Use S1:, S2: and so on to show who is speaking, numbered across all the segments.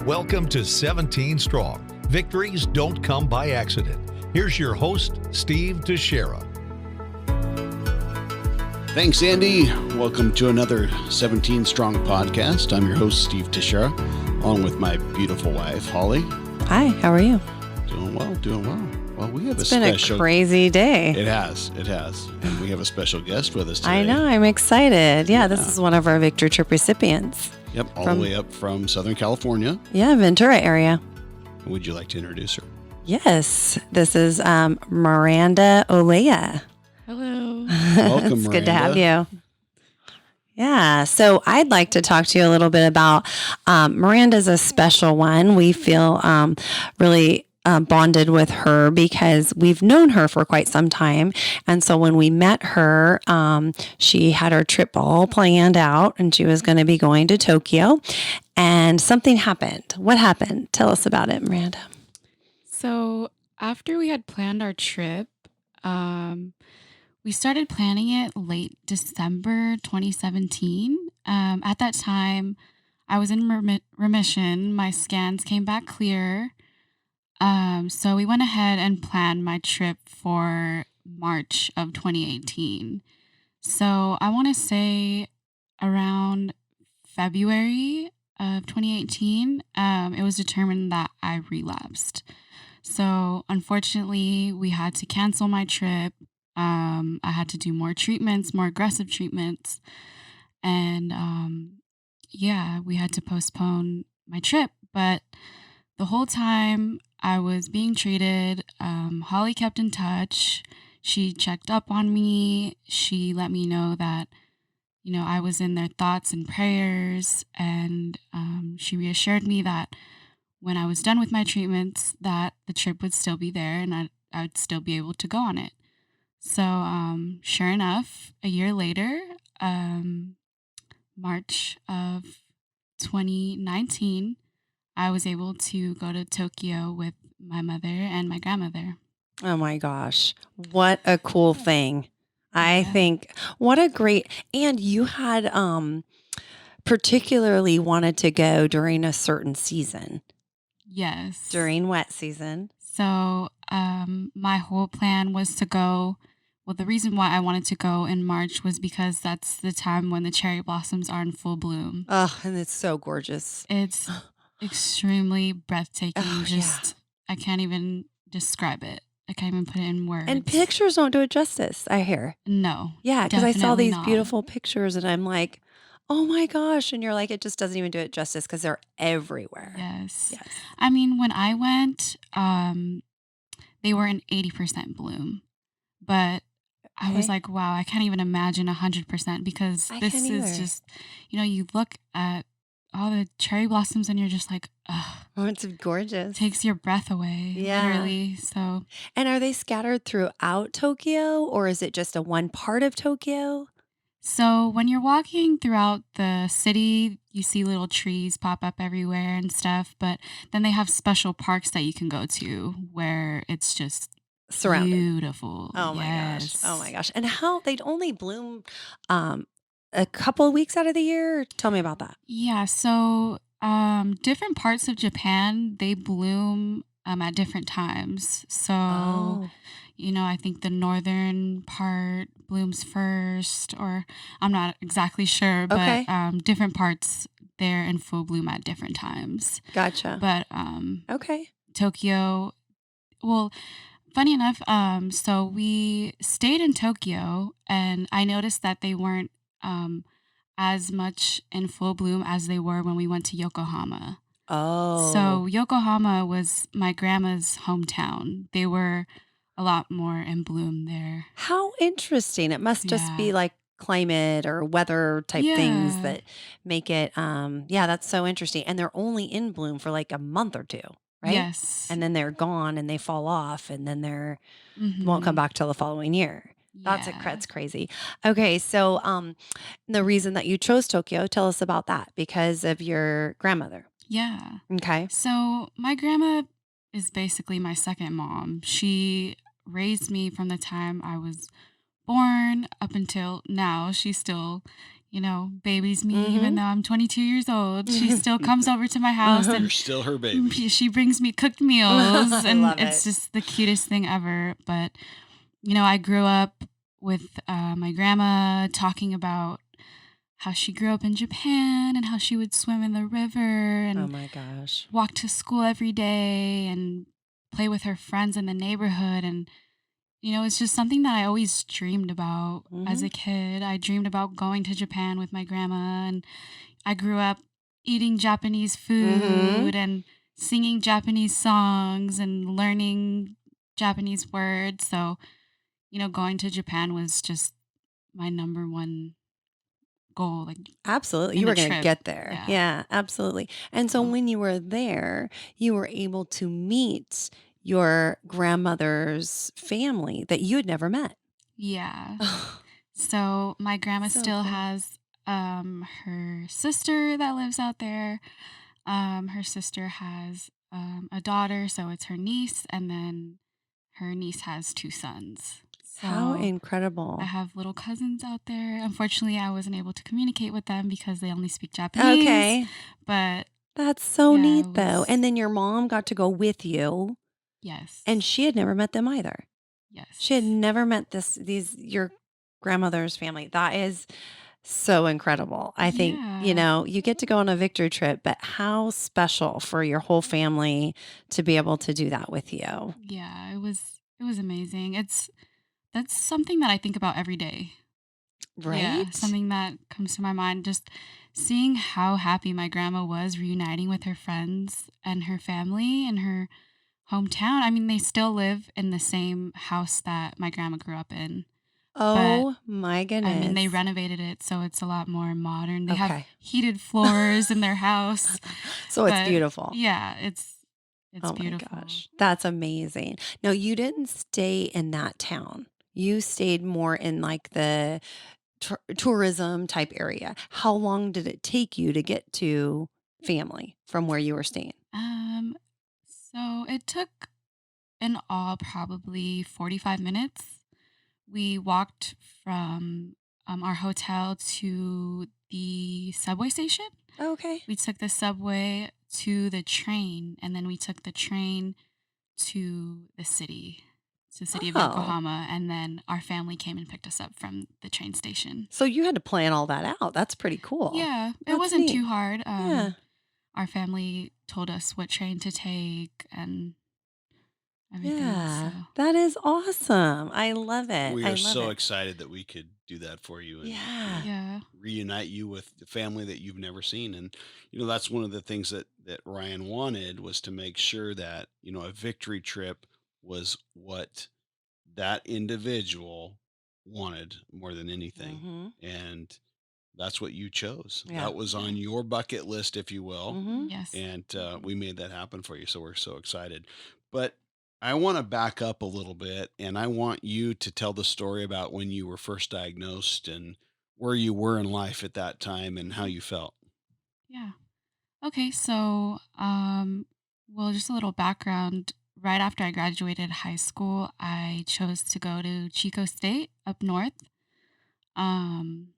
S1: Welcome to 17 Strong. Victories don't come by accident. Here's your host, Steve Teixeira.
S2: Thanks, Andy. Welcome to another 17 Strong podcast. I'm your host, Steve Teixeira, along with my beautiful wife, Holly.
S3: Hi, how are you?
S2: Doing well. Well, we have
S3: It's been a crazy day.
S2: It has. And we have a special guest with us today.
S3: I know, I'm excited. Yeah, this is one of our Victory Trip recipients.
S2: Yep, all the way up from Southern California.
S3: Yeah, Ventura area.
S2: Would you like to introduce her?
S3: Yes, this is Miranda Olea.
S4: Hello.
S2: Welcome,
S3: It's
S2: Miranda.
S3: good to have you. Yeah, so I'd like to talk to you a little bit about Miranda's a special one. We feel really bonded with her because we've known her for quite some time. And so when we met her, she had her trip all planned out and she was going to be going to Tokyo. And something happened. What happened? Tell us about it, Miranda.
S4: So after we had planned our trip, we started planning it late December 2017. At that time, I was in remission. My scans came back clear. So we went ahead and planned my trip for March of 2018. So I want to say around February of 2018, it was determined that I relapsed. So unfortunately, we had to cancel my trip. I had to do more treatments, more aggressive treatments. And we had to postpone my trip. But the whole time I was being treated, Holly kept in touch. She checked up on me. She let me know that, I was in their thoughts and prayers. And she reassured me that when I was done with my treatments, that the trip would still be there and I'd still be able to go on it. So sure enough, a year later, March of 2019, I was able to go to Tokyo with my mother and my grandmother.
S3: Oh my gosh. What a cool thing. I think what a great, and you had particularly wanted to go during a certain season.
S4: Yes.
S3: During wet season.
S4: So my whole plan was to go. Well, the reason why I wanted to go in March was because that's the time when the cherry blossoms are in full bloom.
S3: Oh, and it's so gorgeous.
S4: It's extremely breathtaking.
S3: Oh,
S4: I can't even describe it. I can't even put it in words.
S3: And pictures don't do it justice, I hear.
S4: No.
S3: Yeah, because I saw
S4: definitely
S3: these
S4: not.
S3: beautiful pictures and I'm like, oh my gosh. And you're like, it just doesn't even do it justice because they're everywhere.
S4: Yes.
S3: Yes.
S4: I mean, when I went, they were in 80% bloom. But I was like, wow, I can't even imagine 100% because this is just, you look at all the cherry blossoms and you're just like, ugh.
S3: Oh, it's gorgeous.
S4: Takes your breath away, literally. So,
S3: and are they scattered throughout Tokyo or is it just a one part of Tokyo?
S4: So when you're walking throughout the city, you see little trees pop up everywhere and stuff. But then they have special parks that you can go to where it's just
S3: Surrounded.
S4: Beautiful.
S3: Oh my gosh. Oh my gosh. And how they'd only bloom a couple of weeks out of the year? Tell me about that.
S4: Yeah. So different parts of Japan, they bloom at different times. So, I think the northern part blooms first, or I'm not exactly sure, but different parts, they're in full bloom at different times.
S3: Gotcha.
S4: But Tokyo, well, funny enough, so we stayed in Tokyo and I noticed that they weren't as much in full bloom as they were when we went to Yokohama.
S3: Oh.
S4: So Yokohama was my grandma's hometown. They were a lot more in bloom there.
S3: How interesting. It must just be like climate or weather type things that make it, that's so interesting. And they're only in bloom for like a month or two, right?
S4: Yes.
S3: And then they're gone and they fall off and then they're won't come back till the following year. That's crazy. Okay, so the reason that you chose Tokyo, tell us about that because of your grandmother.
S4: Yeah.
S3: Okay.
S4: So my grandma is basically my second mom. She raised me from the time I was born up until now. She still, babies me even though I'm 22 years old. She still comes over to my house
S2: You're still her baby.
S4: she brings me cooked meals and
S3: love
S4: it's
S3: it.
S4: just the cutest thing ever. But, I grew up with my grandma talking about how she grew up in Japan and how she would swim in the river
S3: Oh
S4: and
S3: my gosh.
S4: walk to school every day and play with her friends in the neighborhood. And, it's just something that I always dreamed about as a kid. I dreamed about going to Japan with my grandma, and I grew up eating Japanese food and singing Japanese songs and learning Japanese words. So, going to Japan was just my number one goal. Like,
S3: Absolutely. You
S4: in
S3: were
S4: a
S3: going to
S4: trip.
S3: get there.
S4: Yeah.
S3: Yeah, absolutely. And so
S4: So,
S3: when you were there, you were able to meet your grandmother's family that you had never met.
S4: yeah.
S3: Oh,
S4: So my grandma
S3: so
S4: still
S3: cool.
S4: has her sister that lives out there. Her sister has a daughter, so it's her niece, and then her niece has two sons.
S3: How
S4: So I
S3: incredible.
S4: have little cousins out there. Unfortunately, I wasn't able to communicate with them because they only speak Japanese.
S3: Okay.
S4: But
S3: That's so
S4: yeah,
S3: neat
S4: it
S3: though.
S4: was
S3: And then your mom got to go with you
S4: yes,
S3: and she had never met them either. She had
S4: yes,
S3: never met your grandmother's family. That is so incredible. I think,
S4: yeah,
S3: you get to go on a victory trip, but how special for your whole family to be able to do that with you.
S4: yeah. It was amazing. That's something that I think about every day. Yeah,
S3: Right?
S4: something that comes to my mind, just seeing how happy my grandma was reuniting with her friends and her family in her hometown. I mean, they still live in the same house that my grandma grew up in, but
S3: Oh my
S4: I mean, they
S3: goodness.
S4: renovated it so it's a lot more modern. They have
S3: Okay.
S4: heated floors in their house,
S3: So it's
S4: but
S3: beautiful.
S4: yeah, it's
S3: Oh my
S4: beautiful.
S3: gosh. That's amazing. No, you didn't stay in that town. You stayed more in like the tourism type area. How long did it take you to get to family from where you were staying?
S4: Um, so it took in all probably 45 minutes. We walked from our hotel to the subway station.
S3: Okay.
S4: We took the subway to the train, and then we took the train to the city of
S3: Oh,
S4: Yokohama, and then our family came and picked us up from the train station.
S3: so you had to plan all that out. That's pretty cool.
S4: Yeah, it
S3: That's
S4: wasn't
S3: neat.
S4: too hard.
S3: Yeah.
S4: Our family told us what train to take and everything. So
S3: Yeah. That is awesome. I love it.
S2: We
S3: I
S2: are
S3: love
S2: so
S3: it.
S2: excited that we could do that for you and
S3: Yeah.
S4: yeah,
S2: reunite you with the family that you've never seen. And that's one of the things that Ryan wanted, was to make sure that a victory trip was what that individual wanted more than anything.
S3: Mhm.
S2: And that's what you chose.
S3: Yeah.
S2: That was
S4: yeah,
S2: on your bucket list, if you will.
S3: Mhm.
S4: yes.
S2: And
S4: Mhm.
S2: we made that happen for you. So we're so excited. But I want to back up a little bit, and I want you to tell the story about when you were first diagnosed and where you were in life at that time and how
S4: Mhm.
S2: you felt.
S4: Yeah. Okay, so well, just a little background. Right after I graduated high school, I chose to go to Chico State up north. Um,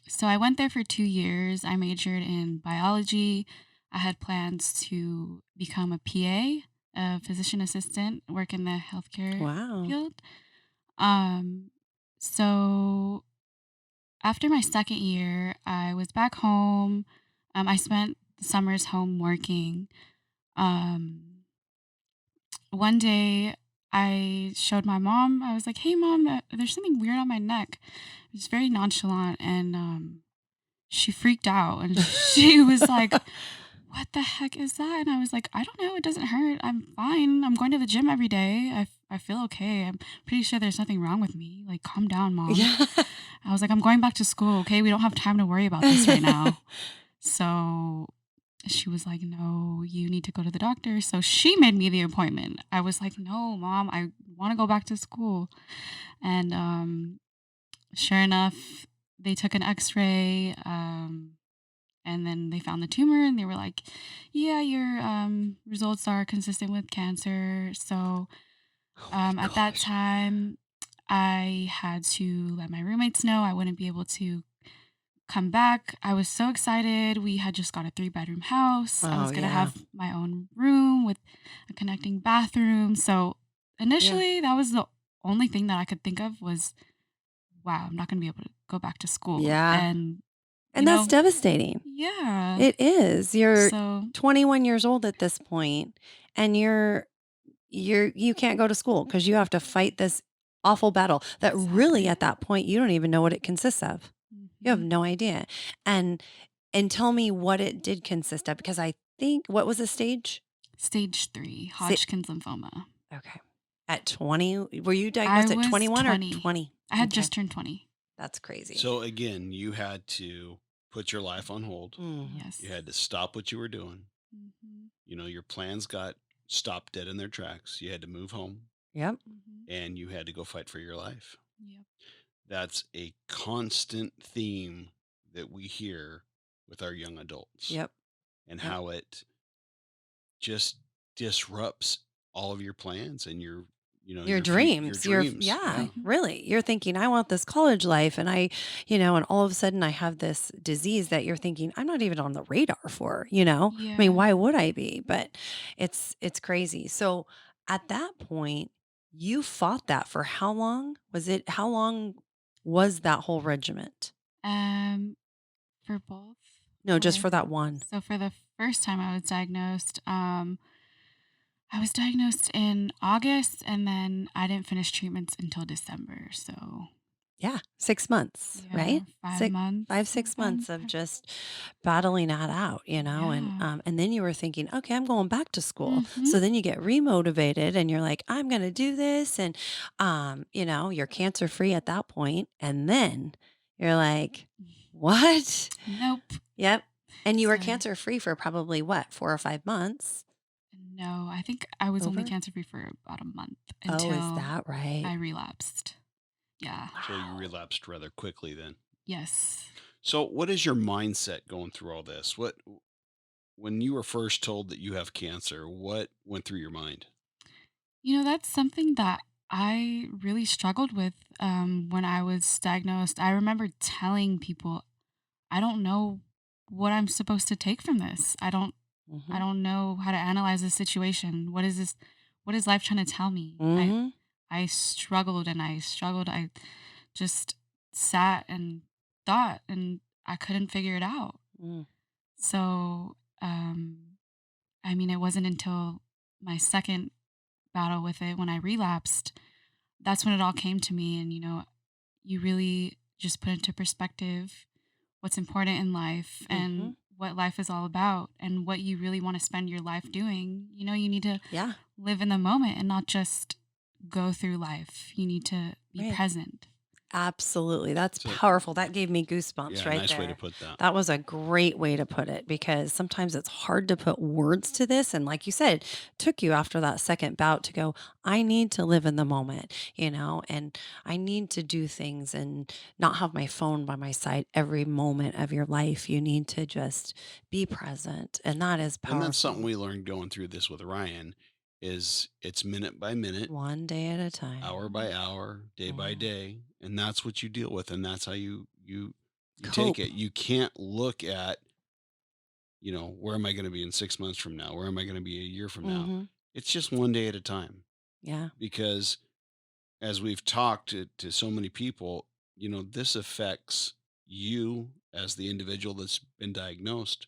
S4: so I went there for 2 years. I majored in biology. I had plans to become a PA, a physician assistant, work in the healthcare
S3: Wow.
S4: field. Um, so after my second year, I was back home. I spent the summers home working. Um, One day I showed my mom. I was like, "Hey, mom, there's something weird on my neck." It was very nonchalant, and she freaked out, and she was like, "What the heck is that?" And I was like, "I don't know. It doesn't hurt. I'm fine. I'm going to the gym every day. I feel okay. I'm pretty sure there's nothing wrong with me. Like, calm down, mom."
S3: Yeah.
S4: I was like, "I'm going back to school. Okay, we don't have time to worry about this right now." So she was like, "No, you need to go to the doctor." So she made me the appointment. I was like, "No, mom, I want to go back to school." And sure enough, they took an x ray. And then they found the tumor and they were like, yeah, your results are consistent with cancer. So
S3: Oh my
S4: at that
S3: gosh.
S4: time, I had to let my roommates know I wouldn't be able to come back. I was so excited. We had just got a 3-bedroom house. I
S3: Oh
S4: was going to
S3: yeah.
S4: have my own room with a connecting bathroom. So
S3: Yeah.
S4: initially, that was the only thing that I could think of was, wow, I'm not going to be able to go back to school.
S3: Yeah.
S4: And, you
S3: And that's
S4: know,
S3: devastating.
S4: yeah.
S3: It is. You're
S4: So,
S3: 21 years old at this point, and you can't go to school because you have to fight this awful battle that really
S4: exactly.
S3: at that point you don't even know what it consists of. You have
S4: Hmm.
S3: no idea. And and tell me what it did consist of, because I think, what was the stage?
S4: Stage 3,
S3: Sa-
S4: Hodgkin's lymphoma.
S3: okay. At 20, were you
S4: I
S3: diagnosed at
S4: was
S3: 21 or
S4: 20.
S3: 20?
S4: I had
S3: Okay.
S4: just turned 20.
S3: That's crazy.
S2: So again, you had to put your life on hold.
S3: Mhm.
S4: Yes.
S2: You had to stop what you were doing.
S4: Hmm.
S2: Your plans got stopped dead in their tracks. You had to move home
S3: Yep.
S4: Hmm.
S2: and you had to go fight for your life.
S4: Yep.
S2: That's a constant theme that we hear with our young adults,
S3: Yep.
S2: and
S3: Yep.
S2: how it just disrupts all of your plans and
S3: Your
S2: your
S3: dreams,
S2: dreams.
S3: yeah,
S2: Yeah.
S4: Hmm.
S3: really. You're thinking, I want this college life. And and all of a sudden I have this disease that you're thinking, I'm not even on the radar for, I mean,
S4: Yeah.
S3: why would I be? But it's crazy. So at that point, you fought that for how long? How long was that whole regiment?
S4: Um, for both,
S3: No, just
S4: or
S3: for that one.
S4: so for the first time I was diagnosed in August, and then I didn't finish treatments until December. So
S3: Yeah, 6 months,
S4: yeah,
S3: right?
S4: 5 months.
S3: 5, 6 months of just battling that out,
S4: Yeah.
S3: and then you were thinking, okay, I'm going back to school.
S4: Hmm.
S3: So then you get remotivated, and you're like, I'm going to do this, and you're cancer free at that point, and then you're like, what?
S4: Nope.
S3: Yep. And you were
S4: So
S3: cancer free for probably what, 4 or 5 months?
S4: no, I think I was only
S3: Over?
S4: cancer free for about a month
S3: Oh, is
S4: until
S3: that right?
S4: I relapsed. Yeah.
S2: So you
S3: Wow.
S2: relapsed rather quickly then.
S4: Yes.
S2: So what is your mindset going through all this? When you were first told that you have cancer, what went through your mind?
S4: That's something that I really struggled with when I was diagnosed. I remember telling people, I don't know what I'm supposed to take from this. I
S3: Hmm.
S4: don't know how to analyze this situation. What is this? What is life trying to tell me?
S3: Hmm.
S4: I struggled and I struggled. I just sat and thought, and I couldn't figure it out.
S3: Mm.
S4: So, I mean, it wasn't until my second battle with it when I relapsed, that's when it all came to me. And, you really just put into perspective what's important in life
S3: Hmm.
S4: and what life is all about and what you really want to spend your life doing. You need to
S3: Yeah.
S4: live in the moment and not just go through life. You need to be
S3: Right.
S4: present.
S3: Absolutely. That's
S2: So
S3: powerful. That gave me goosebumps
S2: yeah,
S3: right
S2: nice way to
S3: there.
S2: put that.
S3: That was a great way to put it, because sometimes it's hard to put words to this. And like you said, took you after that second bout to go, I need to live in the moment, and I need to do things and not have my phone by my side every moment of your life. You need to just be present. And that is
S2: And that's something
S3: powerful.
S2: we learned going through this with Ryan is it's minute by minute,
S3: One day at a time.
S2: hour by hour, day by
S3: Mm.
S2: day, and that's what you deal with, and that's how you take
S3: Cope.
S2: it. You can't look at, where am I going to be in 6 months from now? Where am I going to be a year from now?
S3: Hmm.
S2: It's just one day at a time,
S3: Yeah.
S2: because as we've talked to so many people, this affects you as the individual that's been diagnosed,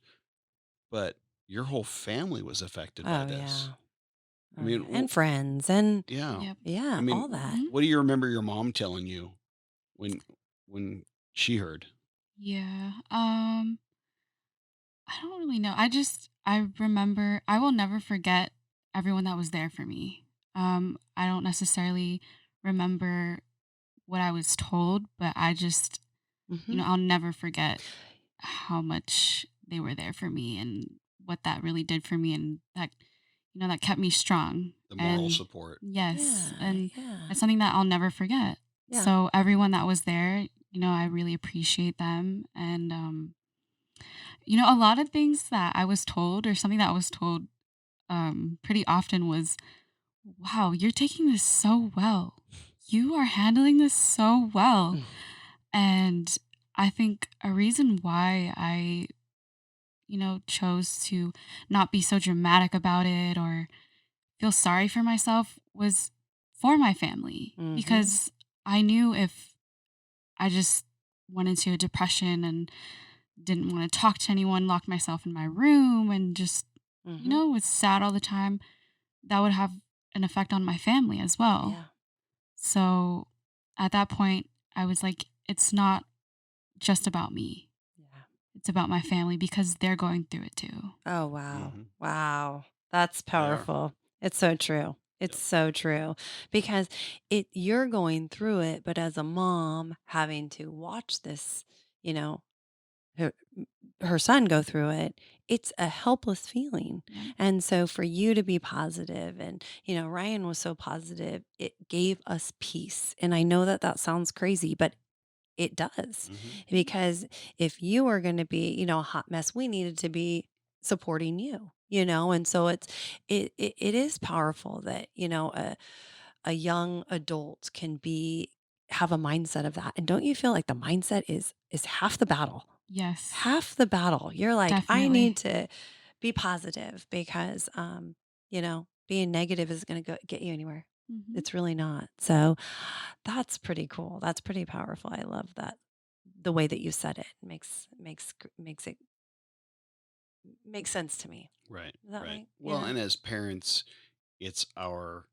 S2: but your whole family was affected by
S3: Oh, yeah.
S2: this. I
S3: Oh,
S2: mean,
S3: yeah. And friends. And
S2: yeah.
S4: Yep.
S2: I
S3: yeah,
S2: mean,
S3: all that.
S4: Hmm.
S2: what do you remember your mom telling you when when she heard?
S4: Yeah. I don't really know. I remember, I will never forget everyone that was there for me. I don't necessarily remember what I was told, but I just,
S3: Hmm.
S4: I'll never forget how much they were there for me and what that really did for me, and that, that kept me strong.
S2: The moral
S4: And
S2: support.
S4: yes,
S3: Yeah.
S4: and
S3: Yeah.
S4: that's something that I'll never forget.
S3: Yeah.
S4: So everyone that was there, I really appreciate them. And A lot of things that I was told, or something that I was told pretty often, was, wow, you're taking this so well. You are handling this so well. And I think a reason why I, chose to not be so dramatic about it or feel sorry for myself was for my family,
S3: Mm-hmm.
S4: because I knew if I just went into a depression and didn't want to talk to anyone, locked myself in my room, and just,
S3: Mm-hmm.
S4: was sad all the time, that would have an effect on my family as well.
S3: Yeah.
S4: So at that point, I was like, it's not just about me.
S3: Yeah.
S4: It's about my family because they're going through it too.
S3: Oh, wow.
S2: Hmm.
S3: Wow. That's
S2: They are.
S3: powerful. It's so true. It's
S2: Yep.
S3: so true because you're going through it, but as a mom having to watch this, you know, her, her son go through it, it's a helpless feeling.
S4: Yeah.
S3: And so for you to be positive and, Ryan was so positive, it gave us peace. And I know that that sounds crazy, but it does.
S2: Hmm.
S3: Because if you were going to be, a hot mess, we needed to be supporting you. And so it is powerful that, a young adult can have a mindset of that. And don't you feel like the mindset is half the battle?
S4: Yes,
S3: Half the battle. You're like, I need
S4: definitely.
S3: to be positive because being negative is going to get you anywhere.
S4: Hmm.
S3: It's really not. So that's pretty cool. That's pretty powerful. I love that. The way that you said it makes it make sense to me.
S2: Right.
S3: Is that
S2: Right.
S3: right?
S2: Well,
S3: Yeah.
S2: and as parents, it's our,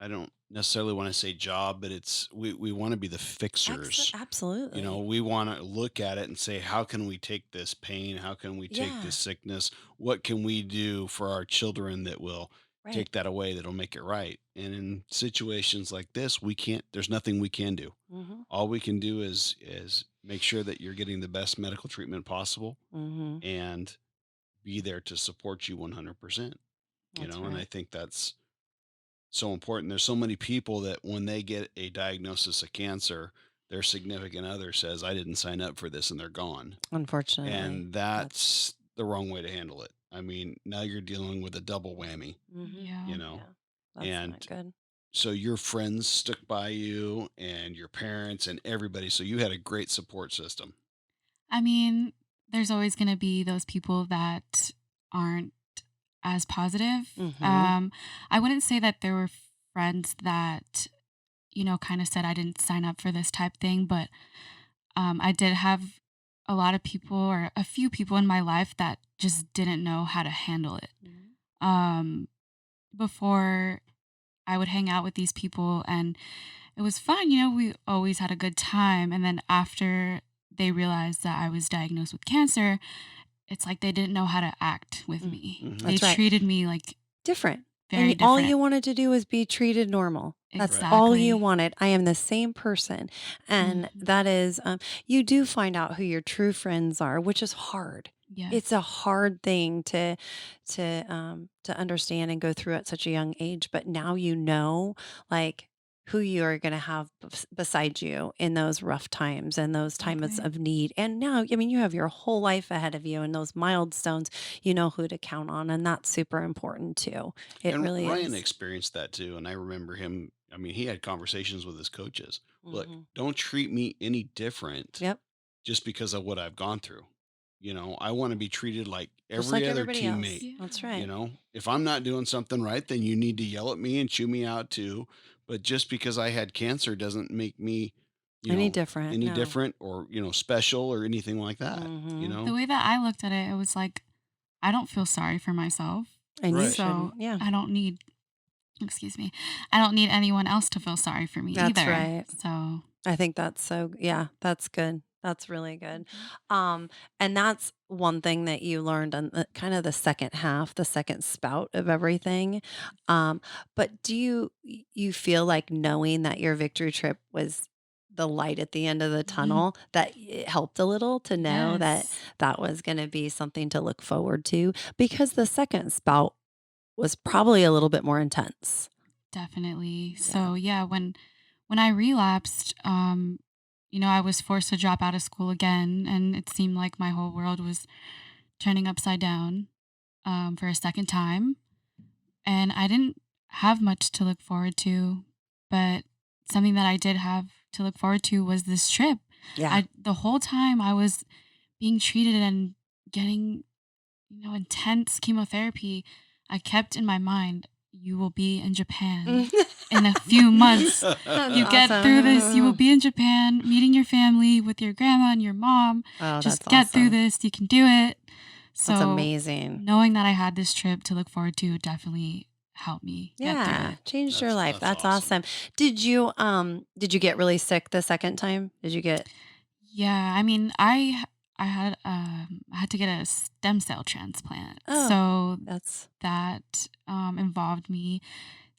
S2: I don't necessarily want to say job, but we want to be the fixers.
S3: Absolutely.
S2: We want to look at it and say, how can we take this pain? How can we take
S3: Yeah.
S2: this sickness? What can we do for our children that will
S3: Right.
S2: take that away, that'll make it right? And in situations like this, we can't, there's nothing we can do.
S3: Mhm.
S2: All we can do is make sure that you're getting the best medical treatment possible
S3: Mhm.
S2: and be there to support you 100%,
S3: That's
S2: and I
S3: right.
S2: think that's so important. There's so many people that when they get a diagnosis of cancer, their significant other says, I didn't sign up for this, and they're gone.
S3: Unfortunately.
S2: And
S3: That's
S2: that's the wrong way to handle it. I mean, now you're dealing with a double whammy,
S3: mhm.
S2: you
S4: Yeah.
S2: know,
S3: Yeah. That's not
S2: and
S3: good.
S2: so your friends stuck by you and your parents and everybody. So you had a great support system.
S4: I mean, there's always going to be those people that aren't as positive.
S3: Mhm.
S4: I wouldn't say that there were friends that, kind of said I didn't sign up for this type thing, but I did have a lot of people, or a few people in my life, that just didn't know how to handle it.
S3: Mhm.
S4: Um, Before, I would hang out with these people and it was fun. We always had a good time. And then after they realized that I was diagnosed with cancer, it's like they didn't know how to act with
S3: Mm.
S4: me.
S2: Hmm.
S4: They
S3: That's right.
S4: treated me like
S3: Different.
S4: very
S3: And all
S4: different.
S3: you wanted to do was be treated normal. That's
S2: Right.
S3: all you
S4: Exactly.
S3: wanted. I am the same person. And
S4: Hmm.
S3: that is, you do find out who your true friends are, which is hard. It's a
S4: Yes.
S3: hard thing to understand and go through at such a young age. But now you know, like, who you are going to have beside you in those rough times and those times
S4: Exactly.
S3: of need. And now, I mean, you have your whole life ahead of you and those milestones, you know who to count on. And that's super important too. It
S2: And
S3: really
S2: Ryan
S3: is.
S2: experienced that too. And I remember him, I mean, he had conversations with his coaches. Look,
S3: Hmm.
S2: don't treat me any different
S3: Yep.
S2: just because of what I've gone through. I want to be treated like
S3: Just
S2: every
S3: like
S2: other
S3: everybody else.
S2: teammate.
S3: That's
S4: Yeah.
S3: right.
S2: If I'm not doing something right, then you need to yell at me and chew me out too. But just because I had cancer doesn't make me, you
S3: Any
S2: know,
S3: different?
S2: any
S3: No.
S2: different or, special or anything like that, you
S3: Hmm.
S4: The
S2: know?
S4: way that I looked at it, it was like, I don't feel sorry for myself.
S3: And you
S2: Right.
S4: So
S3: shouldn't. Yeah.
S4: I don't need, excuse me, I don't need anyone else to feel sorry for me
S3: That's
S4: either.
S3: right.
S4: So,
S3: I think that's so, yeah, that's good. That's really good.
S4: mhm.
S3: Um, and that's one thing that you learned on kind of the second half, the second spout of everything. But do you feel like knowing that your victory trip was the light at the end of the tunnel, that it helped a little to know that
S4: Yes,
S3: that was going to be something to look forward to? Because the second spout was probably a little bit more intense.
S4: definitely.
S3: Yeah.
S4: So yeah, when I relapsed, I was forced to drop out of school again, and it seemed like my whole world was turning upside down for a second time. And I didn't have much to look forward to, but something that I did have to look forward to was this trip.
S3: Yeah.
S4: The whole time I was being treated and getting, intense chemotherapy, I kept in my mind, you will be in Japan in a few months. You get through this, you will be in Japan, meeting your family with your grandma and your mom.
S3: Oh,
S4: Just
S3: that's
S4: get through
S3: awesome.
S4: this, you can do it. So
S3: That's amazing.
S4: knowing that I had this trip to look forward to definitely helped me get through
S3: Yeah,
S4: it.
S3: changed your life.
S2: That's
S3: That's
S2: awesome.
S3: awesome. Did you get really sick the second time? Did you get
S4: Yeah, I mean, I had to get a stem cell transplant.
S3: Oh,
S4: So
S3: that's
S4: that involved me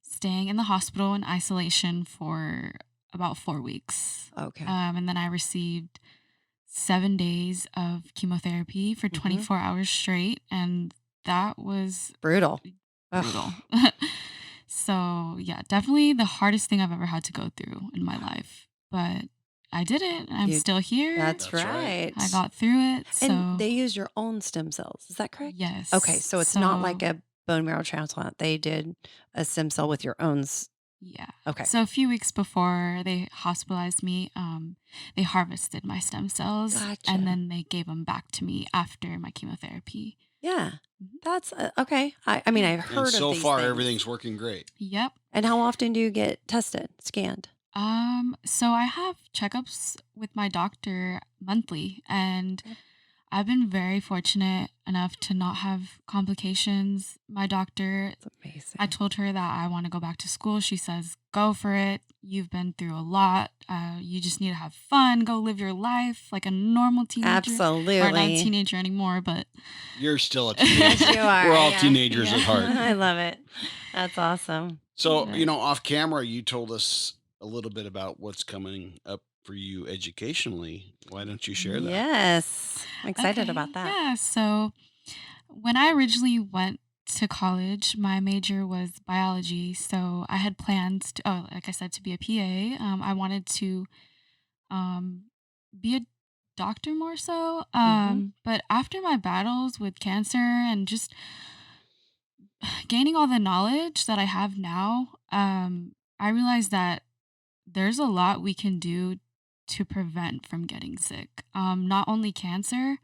S4: staying in the hospital in isolation for about 4 weeks.
S3: okay.
S4: And then I received 7 days of chemotherapy for
S3: hmm
S4: 24 hours straight. And that was
S3: Brutal.
S4: brutal.
S3: Ugh.
S4: So, yeah, definitely the hardest thing I've ever had to go through in my life. But I did it. I'm
S3: You
S4: still here.
S3: That's
S2: That's right.
S3: right.
S4: I got through it.
S3: And they
S4: So,
S3: use your own stem cells. Is that correct? Okay,
S4: yes.
S3: so it's not like
S4: So,
S3: a bone marrow transplant. They did a stem cell with your own.
S4: yeah.
S3: Okay.
S4: So a few weeks before they hospitalized me, they harvested my stem cells and
S3: Gotcha.
S4: then they gave them back to me after my chemotherapy.
S3: Yeah,
S4: Mhm.
S3: that's okay. I mean,
S4: Yeah.
S3: I've
S2: And
S3: heard of
S2: so
S3: these
S2: far,
S3: things.
S2: everything's working great.
S4: Yep.
S3: And how often do you get tested, scanned?
S4: So I have checkups with my doctor monthly, and
S3: Yep.
S4: I've been very fortunate enough to not have complications. My doctor,
S3: It's
S4: I
S3: amazing.
S4: told her that I want to go back to school. She says, go for it. You've been through a lot. You just need to have fun. Go live your life like a normal teenager. Or not a
S3: Absolutely.
S4: teenager anymore, but
S2: You're still a
S3: Yes,
S2: teenager.
S3: you are.
S2: We're all
S3: Yeah.
S2: teenagers at
S4: yeah.
S2: heart.
S3: I love it. That's awesome.
S2: So,
S4: But
S2: off camera, you told us a little bit about what's coming up for you educationally. Why don't you share that?
S3: Yes. I'm excited about
S4: okay,
S3: that.
S4: yeah. So when I originally went to college, my major was biology. So I had plans to, like I said, to be a PA. I wanted to um, be a doctor more so.
S3: hmm
S4: But after my battles with cancer and just gaining all the knowledge that I have now, I realized that there's a lot we can do to prevent from getting sick. Not only cancer,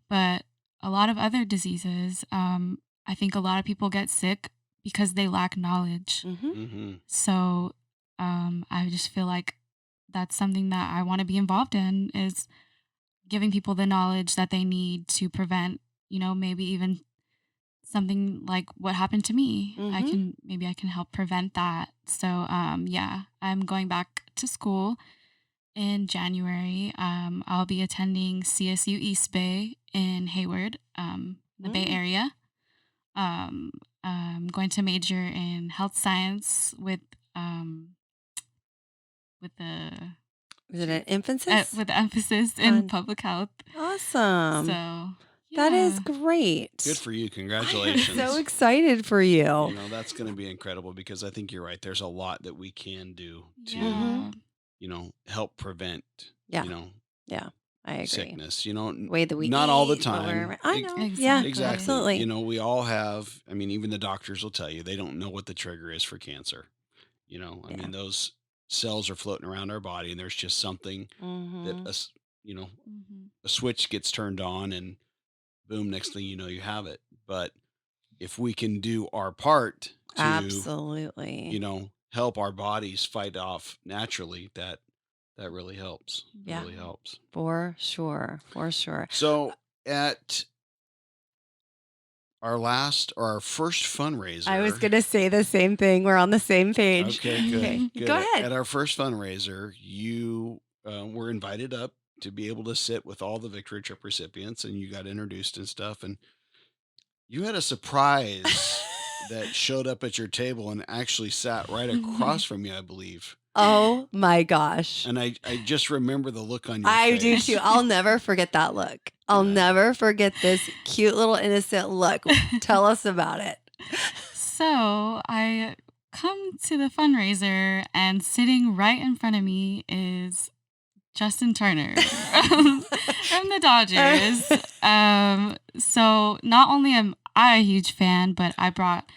S4: but a lot of other diseases. I think a lot of people get sick because they lack knowledge.
S3: hmm
S2: Mm-hmm.
S4: So I just feel like that's something that I want to be involved in is giving people the knowledge that they need to prevent, maybe even something like what happened to me.
S3: hmm
S4: I can help prevent that. So yeah, I'm going back to school in January. I'll be attending CSU East Bay in Hayward, the Bay
S3: Mm.
S4: Area. I'm going to major in health science um, with the
S3: Is it an emphasis?
S4: with the emphasis in
S3: On
S4: public health.
S3: awesome.
S4: So
S3: That is
S4: yeah,
S3: great.
S2: Good for you.
S3: I am so
S2: Congratulations.
S3: excited for you.
S2: That's going to be incredible because I think you're right. There's a lot that we can do to,
S3: hmm
S4: yeah,
S2: help prevent,
S3: Yeah.
S2: you know,
S3: Yeah. I agree.
S2: sickness.
S3: The way that we
S2: Not all the
S3: eat, what
S2: time.
S3: I know. Yeah.
S2: Exactly.
S3: Absolutely.
S2: We all have, even the doctors will tell you they don't know what the trigger is for cancer.
S3: Yeah.
S2: Those cells are floating around our body and there's just something that
S3: hmm
S2: you know,
S4: hmm
S2: a switch gets turned on and boom, next thing you know, you have it. But if we can do our part to,
S3: Absolutely.
S2: help our bodies fight off naturally, that really helps. It
S3: Yeah.
S2: really helps.
S3: For sure. For sure.
S2: So at our first fundraiser.
S3: I was going to say the same thing. We're on the same page.
S2: Okay, good.
S3: Okay.
S2: Good.
S3: Go
S2: At
S3: ahead.
S2: our first fundraiser, you were invited up to be able to sit with all the Victory Trip recipients, and you got introduced and stuff. And you had a surprise that showed up at your table and actually sat right across from you, I believe.
S3: Oh my gosh.
S2: And I just remember the look on your
S3: I do
S2: face.
S3: too. I'll never forget that look. I'll
S2: Yeah.
S3: never forget this cute little innocent look. Tell us about it.
S4: So I come to the fundraiser, and sitting right in front of me is Justin Turner from the Dodgers. So not only am I a huge fan, but I brought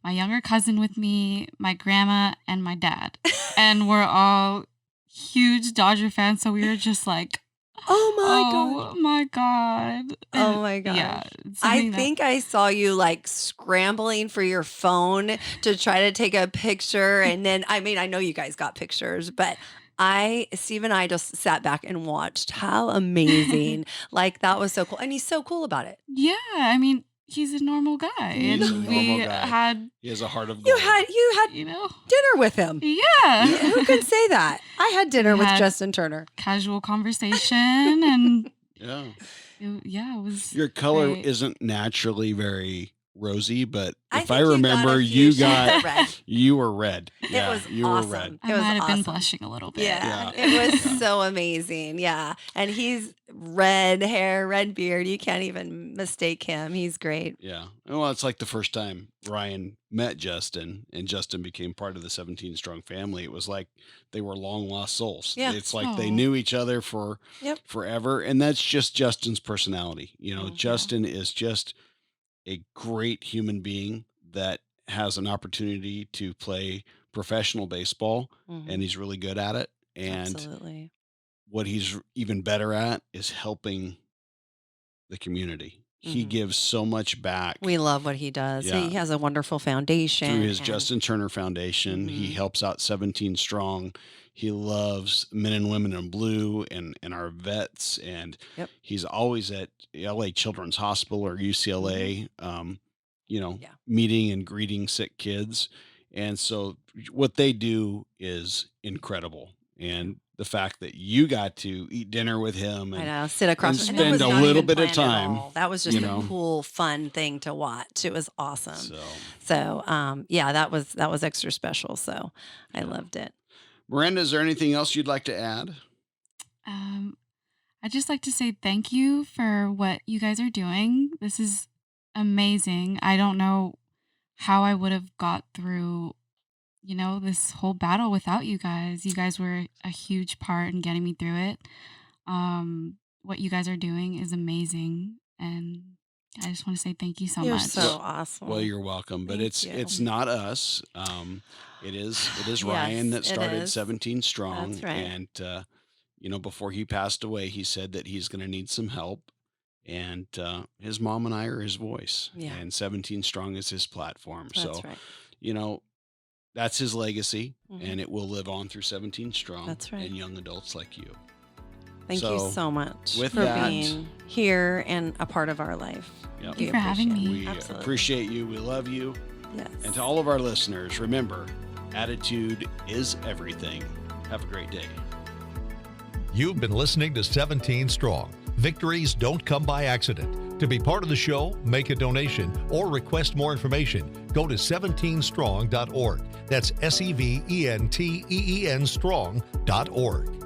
S4: my younger cousin with me, my grandma, and my dad. And we're all huge Dodger fans. So we were just like,
S3: Oh
S4: my God.
S3: Oh my gosh.
S4: Yeah.
S3: I think I saw you like scrambling for your phone to try to take a picture. And then, I mean, I know you guys got pictures, but Steve and I just sat back and watched. How amazing. Like, that was so cool. And he's so cool about it.
S4: Yeah. I mean, he's a normal guy.
S2: He's a
S4: And
S2: normal
S4: we
S2: guy.
S4: had,
S2: He has a heart of
S3: You
S2: gold.
S3: had dinner with him.
S4: yeah.
S3: Who could say that? I had dinner
S4: We
S3: with
S4: had-
S3: Justin Turner.
S4: Casual conversation. And
S2: Yeah.
S4: it was.
S2: Your color
S4: great.
S2: isn't naturally very rosy, but if I
S3: think
S2: remember,
S3: a few
S2: you
S3: shades
S2: got
S3: of red.
S2: you were red.
S3: It was
S2: you
S3: awesome.
S2: were red.
S4: I
S3: It was
S4: might have been
S3: awesome.
S4: blushing a little bit.
S3: Yeah,
S2: Yeah.
S3: it was so amazing. Yeah. And he's red hair, red beard. You can't even mistake him. He's great.
S2: Yeah. Well, it's like the first time Ryan met Justin and Justin became part of the 17 Strong family. It was like they were long lost souls.
S3: Yeah.
S2: It's like they
S4: Aw.
S2: knew each other for
S3: Yep.
S2: forever. And that's just Justin's personality. You know,
S3: Mhm.
S2: Justin is just a great human being that has an opportunity to play professional baseball,
S3: Mhm.
S2: and he's really good at it. And
S3: Absolutely.
S2: what he's even better at is helping the community. He
S3: Mhm.
S2: gives so much back
S3: We love what he does.
S2: Yeah.
S3: He has a wonderful foundation.
S2: through his
S3: and-
S2: Justin Turner Foundation. He
S3: Mhm.
S2: helps out 17 Strong. He loves men and women in blue and our vets. And
S3: Yep.
S2: he's always at LA Children's Hospital or UCLA, you know,
S3: Yeah.
S2: meeting and greeting sick kids. And so what they do is incredible. And the fact that you got to eat dinner with him
S3: I
S2: and
S3: know, sit across
S2: and
S3: and that
S2: spend
S3: was
S2: a
S3: not
S2: little
S3: even
S2: bit of
S3: planned at
S2: time,
S3: all. That was just
S2: you
S3: a
S2: know.
S3: cool, fun thing to watch. It was awesome.
S2: so
S3: Yeah, that was extra special. So I loved it.
S2: Miranda, is there anything else you'd like to add?
S4: I'd just like to say thank you for what you guys are doing. This is amazing. I don't know how I would have got through, this whole battle without you guys. You guys were a huge part in getting me through it. What you guys are doing is amazing. And I just want to say thank you so
S3: You're
S4: much.
S3: so awesome.
S2: Well, you're welcome, but
S3: Thank
S2: it's
S3: you.
S2: it's not us. It is Ryan that
S3: Yes, it
S2: started
S3: is.
S2: 17 Strong,
S3: That's right.
S2: and before he passed away, he said that he's going to need some help, and his mom and I are his voice,
S3: Yeah.
S2: and 17 Strong is his platform.
S3: That's
S2: So
S3: right.
S2: that's his legacy,
S3: Mhm.
S2: and it will live on through 17 Strong
S3: That's right.
S2: and young adults like you.
S3: Thank you
S2: So,
S3: so much
S2: with
S3: for
S2: that-
S3: being here and a part of our life.
S2: Yep.
S4: Thank you for having
S3: appreciate
S4: me.
S3: it.
S2: We
S3: Absolutely.
S2: appreciate you. We love you.
S3: Yes.
S2: And to all of our listeners, remember, attitude is everything. Have a great day.
S1: You've been listening to 17 Strong. Victories don't come by accident. To be part of the show, make a donation, or request more information, go to 17strong.org. That's SEVENTEEN strong.org.